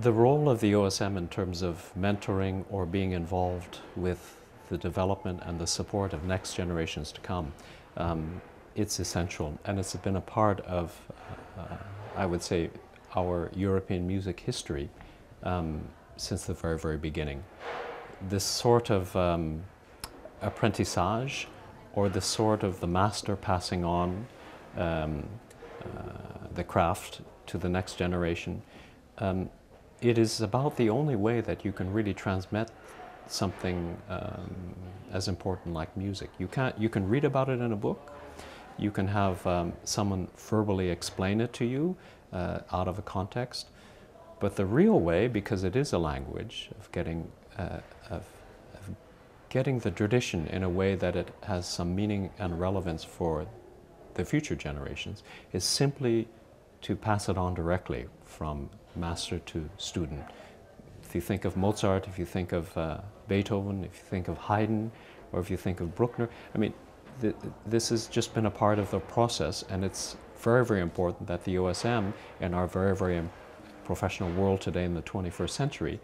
The role of the OSM in terms of mentoring or being involved with the development and the support of next generations to come, it's essential, and it's been a part of, I would say, our European music history since the very, very beginning. This sort of apprentissage, or this sort of the master passing on the craft to the next generation, it is about the only way that you can really transmit something as important like music. You can read about it in a book, you can have someone verbally explain it to you out of a context, but the real way, because it is a language, of getting the tradition in a way that it has some meaning and relevance for the future generations, is simply to pass it on directly from master to student. If you think of Mozart, if you think of Beethoven, if you think of Haydn, or if you think of Bruckner, I mean, this has just been a part of the process, and it's very, very important that the OSM, in our very, very professional world today in the 21st century,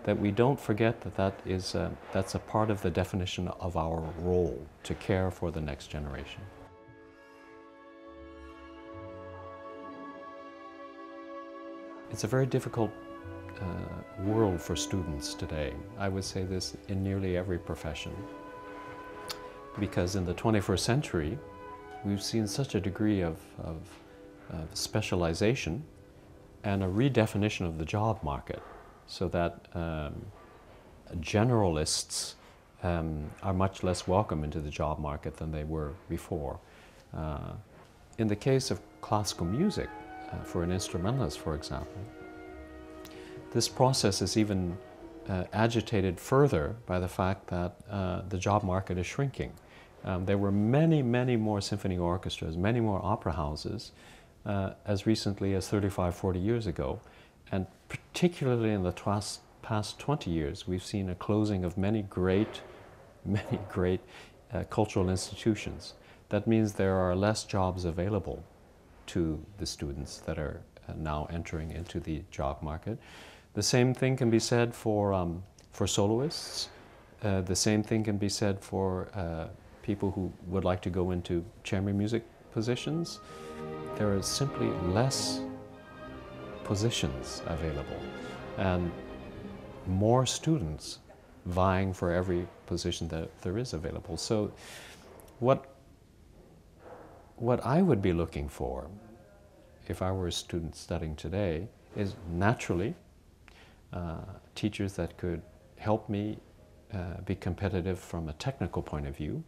that we don't forget that that's a part of the definition of our role, to care for the next generation. It's a very difficult world for students today. I would say this in nearly every profession, because in the 21st century we've seen such a degree of specialization and a redefinition of the job market, so that generalists are much less welcome into the job market than they were before. In the case of classical music, for an instrumentalist, for example, this process is even agitated further by the fact that the job market is shrinking. There were many, many more symphony orchestras, many more opera houses as recently as 35, 40 years ago. And particularly in the past 20 years, we've seen a closing of many great cultural institutions. That means there are less jobs available to the students that are now entering into the job market. The same thing can be said for soloists. The same thing can be said for people who would like to go into chamber music positions. There are simply less positions available, and more students vying for every position that there is available. So what I would be looking for, if I were a student studying today, is naturally teachers that could help me be competitive from a technical point of view.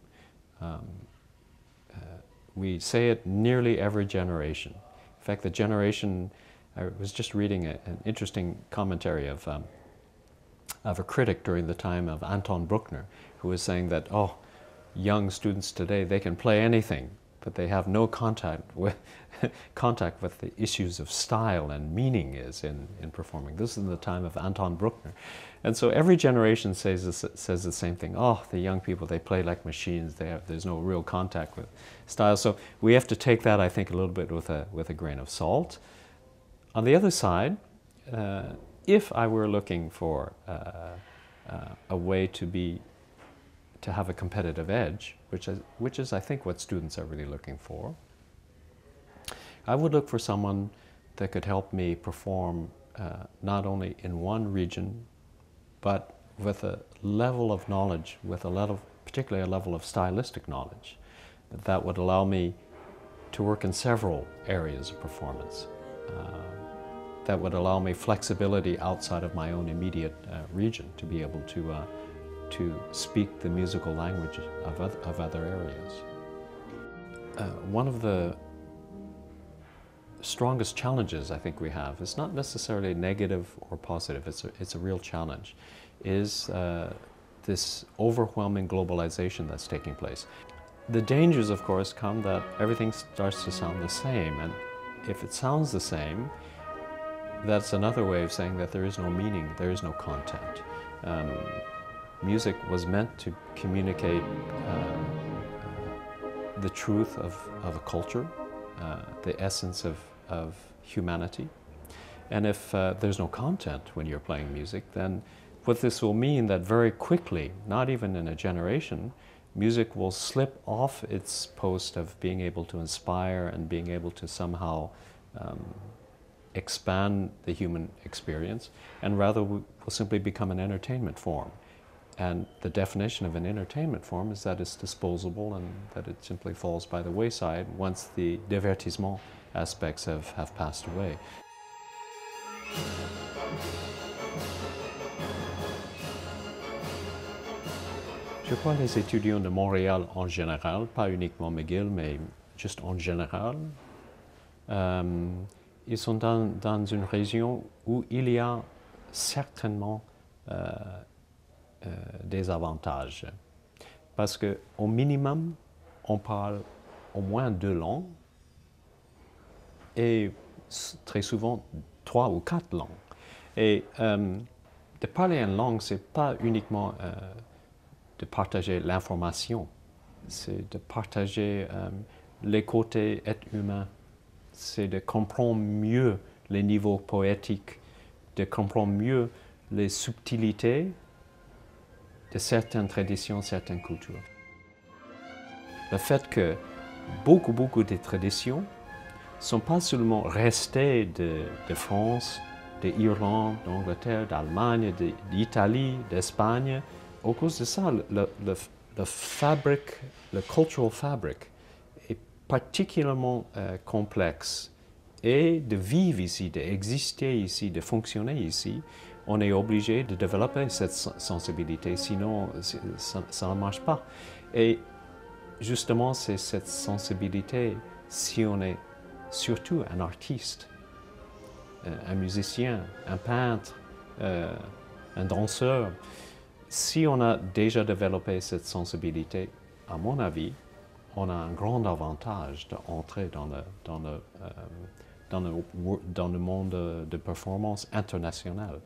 We say it nearly every generation. In fact, the generation, I was just reading an interesting commentary of a critic during the time of Anton Bruckner, who was saying that, oh, young students today, they can play anything, but they have no contact with the issues of style and meaning is in performing. This is in the time of Anton Bruckner. And so every generation says the same thing. Oh, the young people, they play like machines. There's no real contact with style. So we have to take that, I think, a little bit with a grain of salt. On the other side, if I were looking for a way to have a competitive edge, which is I think what students are really looking for, I would look for someone that could help me perform not only in one region, but with a level of knowledge, particularly a level of stylistic knowledge, that would allow me to work in several areas of performance, that would allow me flexibility outside of my own immediate region, to be able to speak the musical language of other areas. One of the strongest challenges I think we have is not necessarily negative or positive, it's a real challenge, is this overwhelming globalization that's taking place. The dangers, of course, come that everything starts to sound the same, and if it sounds the same, that's another way of saying that there is no meaning, there is no content. Music was meant to communicate the truth of a culture, the essence of humanity. And if there's no content when you're playing music, then what this will mean that very quickly, not even in a generation, music will slip off its post of being able to inspire and being able to somehow expand the human experience, and rather will simply become an entertainment form. And the definition of an entertainment form is that it's disposable and that it simply falls by the wayside once the divertissement aspects have passed away. Je crois que les étudiants de Montréal en général, pas uniquement McGill, mais juste en général, ils sont dans une région où il y a certainement des avantages. Parce qu'au minimum, on parle au moins 2 langues et très souvent 3 ou 4 langues. Et de parler une langue, ce n'est pas uniquement de partager l'information, c'est de partager les côtés êtres humains, c'est de comprendre mieux les niveaux poétiques, de comprendre mieux les subtilités de certaines traditions, certaines cultures. Le fait que beaucoup de traditions ne sont pas seulement restées de France, d'Irlande, d'Angleterre, d'Allemagne, d'Italie, d'Espagne. Au cause de ça, le cultural fabric est particulièrement complexe. Et de vivre ici, d'exister ici, de fonctionner ici, on est obligé de développer cette sensibilité, sinon ça ne marche pas. Et justement, c'est cette sensibilité, si on est surtout un artiste, un musicien, un peintre, un danseur, si on a déjà développé cette sensibilité, à mon avis, on a un grand avantage d'entrer dans le monde de performance internationale.